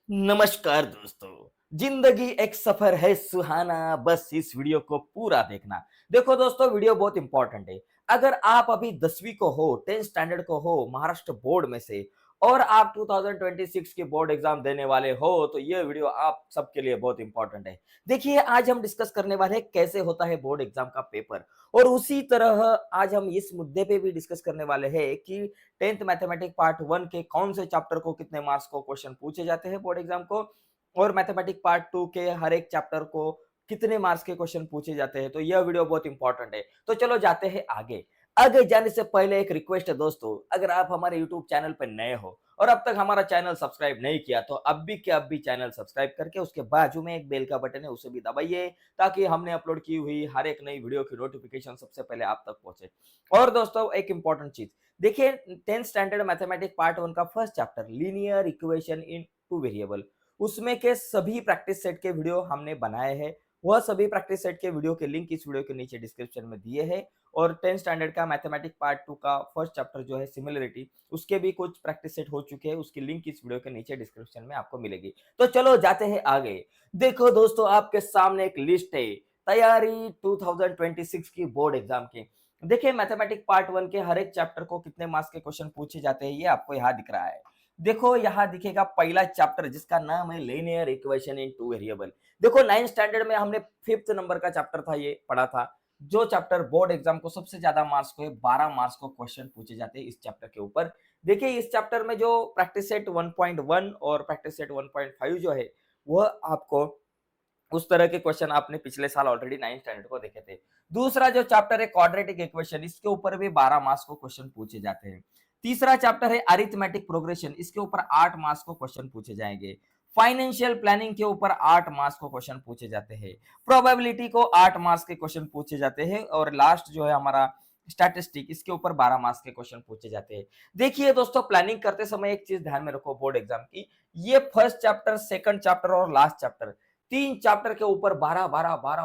नमस्कार दोस्तों। जिंदगी एक सफर है सुहाना, बस इस वीडियो को पूरा देखना। देखो दोस्तों, वीडियो बहुत इंपॉर्टेंट है। अगर आप अभी 10वीं को हो, 10th स्टैंडर्ड को हो, महाराष्ट्र बोर्ड में से, और आप 2026 के बोर्ड एग्जाम देने वाले हो, तो ये वीडियो आप सबके लिए बहुत इंपॉर्टेंट है। देखिए, आज हम डिस्कस करने वाले हैं कैसे होता है बोर्ड एग्जाम का पेपर, और उसी तरह आज हम इस मुद्दे पे भी डिस्कस करने वाले हैं कि 10th मैथमेटिक पार्ट 1 के कौन से चैप्टर को कितने मार्क्स को क्वेश्चन पूछे जाते हैं बोर्ड एग्जाम को, और मैथमेटिक पार्ट 2 के हर एक चैप्टर को कितने मार्क्स के क्वेश्चन पूछे जाते हैं। तो यह वीडियो बहुत इंपॉर्टेंट है। तो चलो जाते हैं आगे। आगे जाने से पहले एक रिक्वेस्ट है दोस्तों, अगर आप हमारे यूट्यूब चैनल पर नए हो और अब तक हमारा चैनल सब्सक्राइब नहीं किया, तो अब भी के अब भी चैनल सब्सक्राइब करके उसके बाजू में एक बेल का बटन है, उसे भी दबाइए, ताकि हमने अपलोड की हुई हर एक नई वीडियो की नोटिफिकेशन सबसे पहले आप तक पहुंचे। और दोस्तों, एक इंपॉर्टेंट चीज देखिए, 10th स्टैंडर्ड मैथमेटिक्स पार्ट 1 का first chapter linear equation in two variable, उसमें के सभी प्रैक्टिस सेट के वीडियो हमने बनाए हैं। वह सभी प्रैक्टिस सेट के वीडियो के लिंक इस वीडियो के नीचे डिस्क्रिप्शन में दिए हैं। और 10th स्टैंडर्ड का मैथमेटिक्स पार्ट 2 का फर्स्ट चैप्टर जो है सिमिलरिटी, उसके भी कुछ प्रैक्टिस सेट हो चुके हैं, उसकी लिंक इस वीडियो के नीचे डिस्क्रिप्शन में आपको मिलेगी। तो चलो जाते हैं आगे। देखो दोस्तों, आपके सामने एक लिस्ट है तैयारी 2026 की बोर्ड एग्जाम की। देखिए, मैथमेटिक्स पार्ट 1 के हर एक चैप्टर को कितने मार्क्स के क्वेश्चन पूछे जाते हैं, ये आपको यहाँ दिख रहा है। देखो, यहाँ दिखेगा पहला चैप्टर जिसका नाम है linear equation in two variable. देखो, 9th स्टैंडर्ड में हमने 5th नंबर का चैप्टर था, ये पढ़ा था। जो चैप्टर बोर्ड एग्जाम को सबसे ज्यादा मार्क्स को है, 12 मार्क्स को क्वेश्चन पूछे जाते हैं इस चैप्टर के ऊपर। देखिए, इस चैप्टर में जो प्रैक्टिस सेट 1.1 और प्रैक्टिस सेट 1.5 जो है, वह आपको उस तरह के क्वेश्चन आपने पिछले साल ऑलरेडी 9th स्टैंडर्ड को देखे थे। दूसरा जो चैप्टर है क्वाड्रेटिक इक्वेशन, इसके ऊपर भी 12 मार्क्स को क्वेश्चन पूछे जाते हैं। तीसरा चैप्टर है अरिथमेटिक प्रोग्रेशन, इसके ऊपर 8 मार्क्स को क्वेश्चन पूछे जाएंगे। फाइनेंशियल प्लानिंग के ऊपर 8 मार्क्स को क्वेश्चन पूछे जाते हैं। प्रोबेबिलिटी को 8 मार्क्स के क्वेश्चन पूछे जाते हैं। और लास्ट जो है हमारा स्टैटिस्टिक, इसके ऊपर 12 मार्क्स के क्वेश्चन पूछे जाते हैं। देखिए दोस्तों, प्लानिंग करते समय एक चीज ध्यान में रखो बोर्ड एग्जाम की, ये फर्स्ट चैप्टर, सेकंड चैप्टर और लास्ट चैप्टर, 3 चैप्टर के ऊपर 12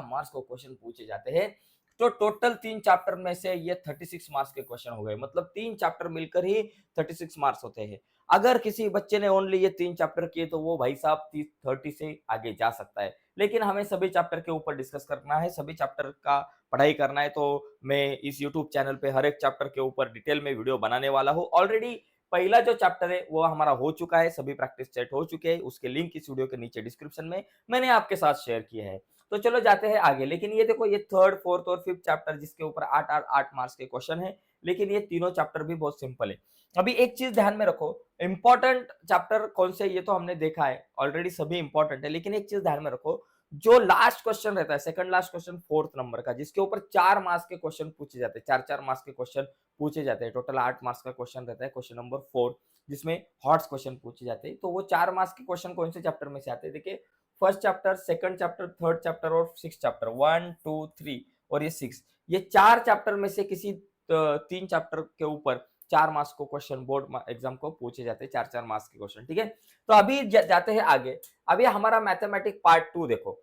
मार्क्स को क्वेश्चन पूछे जाते हैं। तो टोटल 3 चैप्टर में से ये 36 मार्क्स के क्वेश्चन हो गए, मतलब 3 चैप्टर मिलकर ही 36 मार्क्स होते हैं। अगर किसी बच्चे ने ओनली ये 3 चैप्टर किए, तो वो भाई साहब 30 से आगे जा सकता है। लेकिन हमें सभी चैप्टर के ऊपर डिस्कस करना है, सभी चैप्टर का पढ़ाई करना है, तो मैं इस यूट्यूब चैनल पे हर एक चैप्टर के ऊपर डिटेल में वीडियो बनाने वाला हूँ। ऑलरेडी पहला जो चैप्टर है वो हमारा हो चुका है, सभी प्रैक्टिस सेट हो चुके हैं, उसके लिंक इस वीडियो के नीचे डिस्क्रिप्शन में मैंने आपके साथ शेयर किए हैं। तो चलो जाते हैं आगे। लेकिन ये देखो, ये थर्ड, फोर्थ और फिफ्थ चैप्टर जिसके ऊपर 8 मार्क्स के क्वेश्चन है, लेकिन ये तीनों चैप्टर भी बहुत सिंपल है। अभी एक चीज ध्यान में रखो, इंपॉर्टेंट चैप्टर कौन से, ये तो हमने देखा है ऑलरेडी, सभी इंपॉर्टेंट है। लेकिन एक चीज ध्यान में रखो, जो लास्ट क्वेश्चन रहता है, second last question 4th number का, जिसके ऊपर 4 मार्क्स के क्वेश्चन पूछे जाते हैं, 4 मार्क्स के क्वेश्चन पूछे जाते हैं। टोटल 8 मार्क्स का क्वेश्चन रहता है, क्वेश्चन नंबर 4, जिसमें हॉट्स क्वेश्चन पूछे जाते हैं। तो वो 4 मार्क्स के क्वेश्चन कौन से चैप्टर में से आते हैं? देखिए, first chapter, second chapter, third chapter और सिक्स चैप्टर, 1 2 3 और ये 6, ये 4 चैप्टर में से किसी 3 चैप्टर के ऊपर 4 मार्क्स को क्वेश्चन बोर्ड एग्जाम को पूछे जाते हैं, 4 मार्क्स के क्वेश्चन। ठीक है, तो अभी जाते हैं आगे। अभी हमारा मैथमेटिक्स पार्ट 2 देखो,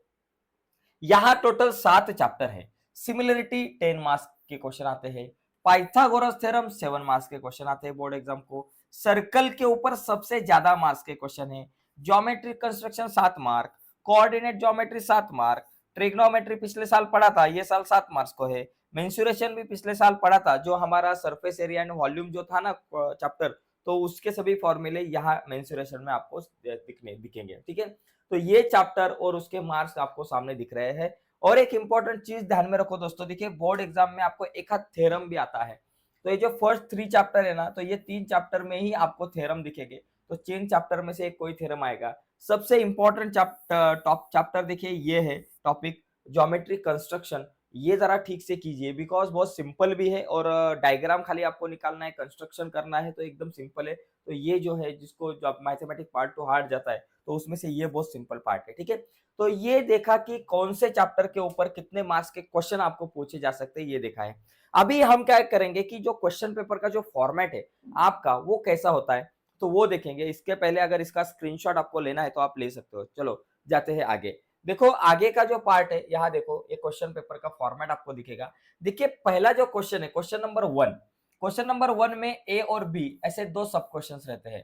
यहाँ टोटल 7 चैप्टर है। सिमिलरिटी 10 मार्क्स के क्वेश्चन आते हैं। पाइथागोरस थ्योरम 7 मार्क्स के क्वेश्चन आते हैं बोर्ड एग्जाम को। सर्कल के ऊपर सबसे ज्यादा मार्क्स के क्वेश्चन है। Geometry construction 7 mark, coordinate geometry 7 mark, trigonometry पिछले साल पढ़ा था, ये साल 7 मार्क्स को है। मेंसुरेशन भी पिछले साल पढ़ा था, जो हमारा सरफेस एरिया एंड वॉल्यूम जो था ना चैप्टर, तो उसके सभी फॉर्मूले यहाँ मेंसुरेशन में आपको दिखेंगे। ठीक है, तो ये चैप्टर और उसके मार्क्स आपको सामने दिख रहे हैं। और एक इंपॉर्टेंट चीज ध्यान में रखो दोस्तों, देखिए बोर्ड एग्जाम में आपको एक आध थ्योरम भी आता है। तो ये जो फर्स्ट 3 चैप्टर है ना, तो ये 3 चैप्टर में ही आपको थ्योरम दिखेंगे। तो 3 चैप्टर में से एक कोई थ्योरम आएगा। सबसे इंपॉर्टेंट चैप्टर, टॉप चैप्टर देखिए, ये है टॉपिक ज्योमेट्री कंस्ट्रक्शन। ये जरा ठीक से कीजिए, बिकॉज बहुत सिंपल भी है, और डायग्राम खाली आपको निकालना है, कंस्ट्रक्शन करना है, तो एकदम सिंपल है। तो ये जो है, जिसको जब मैथमेटिक्स पार्ट 2 हार्ड जाता है, तो उसमें से ये बहुत सिंपल पार्ट है। ठीक है, तो ये देखा कि कौन से चैप्टर के ऊपर कितने मार्क्स के क्वेश्चन आपको पूछे जा सकते हैं, ये देखा है। अभी हम क्या करेंगे कि जो क्वेश्चन पेपर का जो फॉर्मेट है आपका, वो कैसा होता है, तो वो देखेंगे। इसके पहले अगर इसका स्क्रीनशॉट आपको लेना है तो आप ले सकते हो। चलो जाते हैं आगे। देखो, आगे का जो पार्ट है, यहाँ देखो, ये क्वेश्चन पेपर का फॉर्मेट आपको दिखेगा। देखिए, पहला जो क्वेश्चन है, क्वेश्चन नंबर 1, क्वेश्चन नंबर 1 में ए और बी ऐसे 2 सब क्वेश्चंस रहते हैं।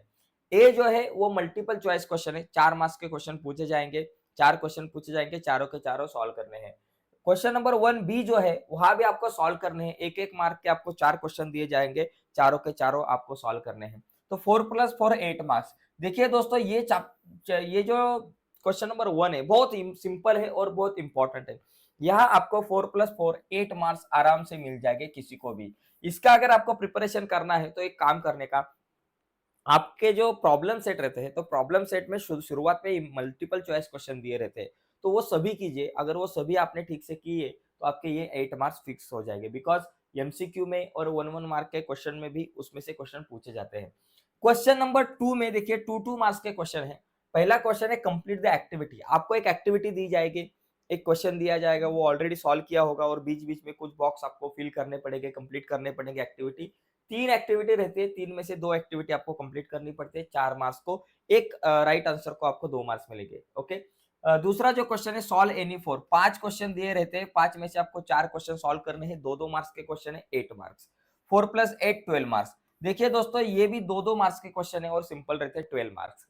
ए जो है वो मल्टीपल चॉइस क्वेश्चन है, 4 मार्क्स के क्वेश्चन पूछे जाएंगे, 4 क्वेश्चन पूछे जाएंगे, चारों के चारों सॉल्व करने हैं। क्वेश्चन नंबर 1 बी जो है वहां भी आपको सॉल्व करने हैं, एक एक मार्क के आपको 4 क्वेश्चन दिए जाएंगे, चारों के चारों आपको सॉल्व करने हैं। तो 4+4 8 मार्क्स। देखिए दोस्तों ये जो क्वेश्चन नंबर 1 है बहुत सिंपल है और बहुत इंपॉर्टेंट है। यहाँ आपको 4+4 8 मार्क्स आराम से मिल जाएंगे किसी को भी। इसका अगर आपको प्रिपरेशन करना है तो एक काम करने का, आपके जो प्रॉब्लम सेट रहते हैं तो प्रॉब्लम सेट में शुरुआत में मल्टीपल चॉइस क्वेश्चन दिए रहते हैं, तो वो सभी कीजिए। अगर वो सभी आपने ठीक से किए तो आपके ये 8 मार्क्स फिक्स हो जाएंगे, बिकॉज एमसीक्यू में और 1 मार्क के क्वेश्चन में भी उसमें से क्वेश्चन पूछे जाते हैं। क्वेश्चन नंबर 2 में देखिए 2 मार्क्स के क्वेश्चन है। पहला क्वेश्चन है कंप्लीट द एक्टिविटी। आपको एक एक्टिविटी दी जाएगी, एक क्वेश्चन दिया जाएगा, वो ऑलरेडी सॉल्व किया होगा और बीच बीच में कुछ बॉक्स आपको फिल करने पड़ेंगे, कंप्लीट करने पड़ेंगे एक्टिविटी। 3 एक्टिविटी रहती है, 3 में से 2 एक्टिविटी आपको कंप्लीट करनी पड़ती है 4 मार्क्स को, एक राइट आंसर को आपको 2 मार्क्स मिलेंगे। ओके। दूसरा जो क्वेश्चन है सॉल्व एनी 4, 5 क्वेश्चन दिए रहते हैं, 5 में से आपको 4 क्वेश्चन सॉल्व करने हैं, 2-2 मार्क्स के क्वेश्चन है, 8 मार्क्स। 4+8 12 मार्क्स। देखिए दोस्तों ये भी 2-2 मार्क्स के क्वेश्चन है और सिंपल रहते हैं, 12 मार्क्स।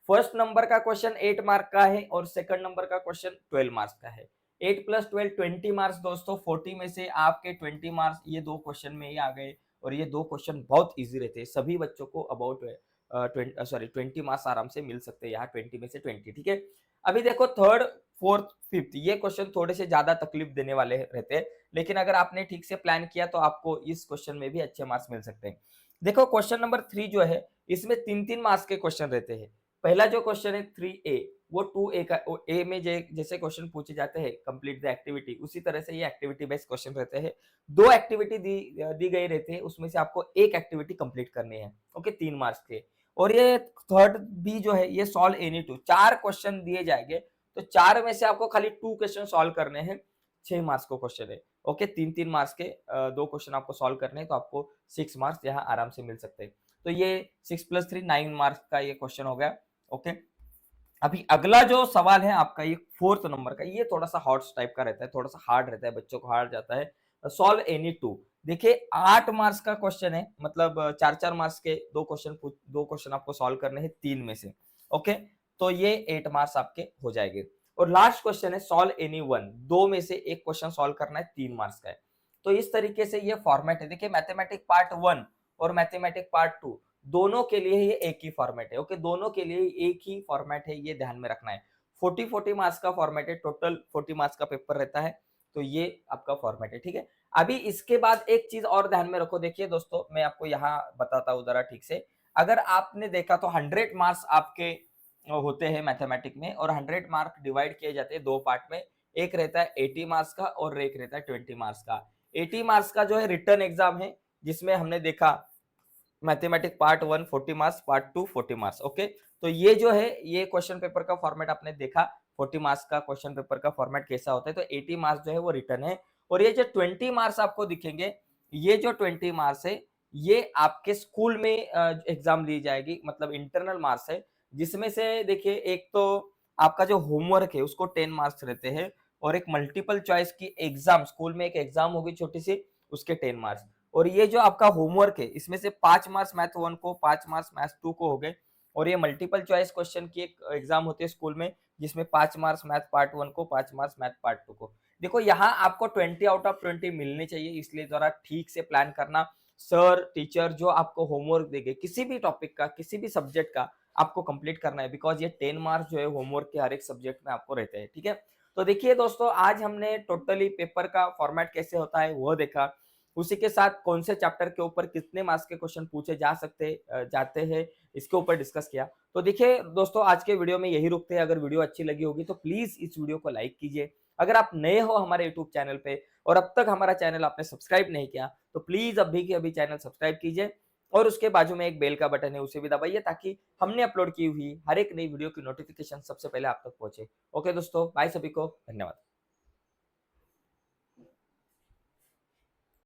फर्स्ट नंबर का क्वेश्चन 8 मार्क का है और सेकंड नंबर का क्वेश्चन 12 मार्क्स का है। 8+12 20 मार्क्स दोस्तों, 40 में से आपके 20 मार्क्स ये 2 क्वेश्चन में ही आ गए और ये 2 क्वेश्चन बहुत इजी रहते हैं, सभी बच्चों को अबाउट 20 मार्क्स आराम से मिल सकते हैं यहाँ 20 में से 20। ठीक है। अभी देखो थर्ड, फोर्थ, फिफ्थ ये क्वेश्चन थोड़े से ज्यादा तकलीफ देने वाले रहते हैं, लेकिन अगर आपने ठीक से प्लान किया तो आपको इस क्वेश्चन में भी अच्छे मार्क्स मिल सकते हैं। देखो क्वेश्चन नंबर 3 जो है इसमें 3-3 मार्क्स के क्वेश्चन रहते हैं। पहला जो क्वेश्चन है 3A, वो 2A का ए में जैसे क्वेश्चन पूछे जाते हैं कंप्लीट द एक्टिविटी, उसी तरह से ये एक्टिविटी बेस्ड क्वेश्चन रहते हैं। 2 एक्टिविटी दी गई रहती है, उसमें से आपको एक एक्टिविटी कंप्लीट करनी है। ओके, 3 मार्क्स के। और ये थर्ड बी जो है ये सॉल्व एनी 2, 4 क्वेश्चन दिए जाएंगे, तो 4 में से आपको खाली 2 क्वेश्चन सॉल्व करने हैं, 6 मार्क्स को क्वेश्चन है। ओके, 3-3 मार्क्स के 2 क्वेश्चन आपको सॉल्व करने हैं, तो आपको 6 मार्क्स यहाँ आराम से मिल सकते हैं। तो ये 6+3 9 मार्क्स का ये क्वेश्चन हो गया। ओके। अभी अगला जो सवाल है आपका ये 4th नंबर का, ये थोड़ा सा हॉट टाइप का रहता है, थोड़ा सा हार्ड रहता है, बच्चों को हार्ड जाता है। Solve any 2। देखिए 8 मार्क्स का क्वेश्चन है, मतलब 4-4 मार्क्स के 2 क्वेश्चन आपको सॉल्व करने हैं 3 में से। ओके, तो ये 8 मार्क्स आपके हो जाएंगे। और लास्ट क्वेश्चन है सॉल्व एनी 1, 2 में से एक क्वेश्चन सॉल्व करना है, 3 मार्क्स का है। तो इस तरीके से ये फॉर्मेट है। देखिए मैथमेटिक पार्ट 1 और मैथमेटिक पार्ट 2 दोनों के लिए ये एक ही फॉर्मेट है। ओके, दोनों के लिए एक ही फॉर्मेट है, ये ध्यान में रखना है। 40-40 मार्क्स का फॉर्मेट है, टोटल 40 मार्क्स का पेपर रहता है, तो ये आपका फॉर्मेट है। ठीक है। अभी इसके बाद एक चीज और ध्यान में रखो, देखिए दोस्तों मैं आपको यहाँ बताता हूँ जरा ठीक से। अगर आपने देखा तो 100 मार्क्स आपके होते हैं मैथमेटिक में, और 100 मार्क डिवाइड किए जाते हैं 2 पार्ट में। एक रहता है 80 मार्क्स का और एक रहता है 20 मार्क्स का। 80 मार्क्स का जो है रिटर्न एग्जाम है, जिसमें हमने देखा mathematic part 1 40 marks, part 2 40 marks. Okay, तो ये जो है ये क्वेश्चन पेपर का फॉर्मेट आपने देखा, 40 मार्क्स का क्वेश्चन पेपर का फॉर्मेट कैसा होता है। तो 80 मार्क्स जो है वो रिटर्न है, और ये जो 20 मार्क्स आपको दिखेंगे, ये जो 20 मार्क्स है ये आपके स्कूल में एग्जाम ली जाएगी, मतलब इंटरनल मार्क्स है, जिसमें से देखिए एक तो आपका जो होमवर्क है उसको 10 मार्क्स रहते हैं, और एक मल्टीपल चॉइस की एग्जाम, स्कूल में एक एग्जाम होगी छोटी सी, उसके 10 मार्क्स। और ये जो आपका होमवर्क है इसमें से 5 मार्क्स मैथ 1 को, 5 मार्क्स मैथ 2 को हो गए, और ये मल्टीपल चॉइस क्वेश्चन की एक एग्जाम होती है स्कूल में, जिसमें 5 मार्क्स मैथ पार्ट 1 को, 5 मार्क्स मैथ पार्ट 2 को। देखो यहाँ आपको 20 आउट ऑफ 20 मिलने चाहिए, इसलिए जरा ठीक से प्लान करना। सर टीचर जो आपको होमवर्क देंगे किसी भी टॉपिक का, किसी भी सब्जेक्ट का, आपको कंप्लीट करना है, बिकॉज ये 10 मार्क्स जो है होमवर्क के हर एक सब्जेक्ट में आपको रहते हैं। ठीक है। तो देखिए दोस्तों आज हमने टोटली पेपर का फॉर्मेट कैसे होता है वो देखा, उसी के साथ कौन से चैप्टर के ऊपर कितने मार्क्स के क्वेश्चन पूछे जाते हैं, इसके ऊपर डिस्कस किया। तो देखिए दोस्तों आज के वीडियो में यही रुकते हैं। अगर वीडियो अच्छी लगी होगी तो प्लीज इस वीडियो को लाइक कीजिए। अगर आप नए हो हमारे यूट्यूब चैनल पे और अब तक हमारा चैनल आपने सब्सक्राइब नहीं किया, तो प्लीज अभी के अभी चैनल सब्सक्राइब कीजिए, और उसके बाजू में एक बेल का बटन है उसे भी दबाइए, ताकि हमने अपलोड की हुई हर एक नई वीडियो की नोटिफिकेशन सबसे पहले आप तक पहुंचे। ओके दोस्तों, बाय सभी को, धन्यवाद।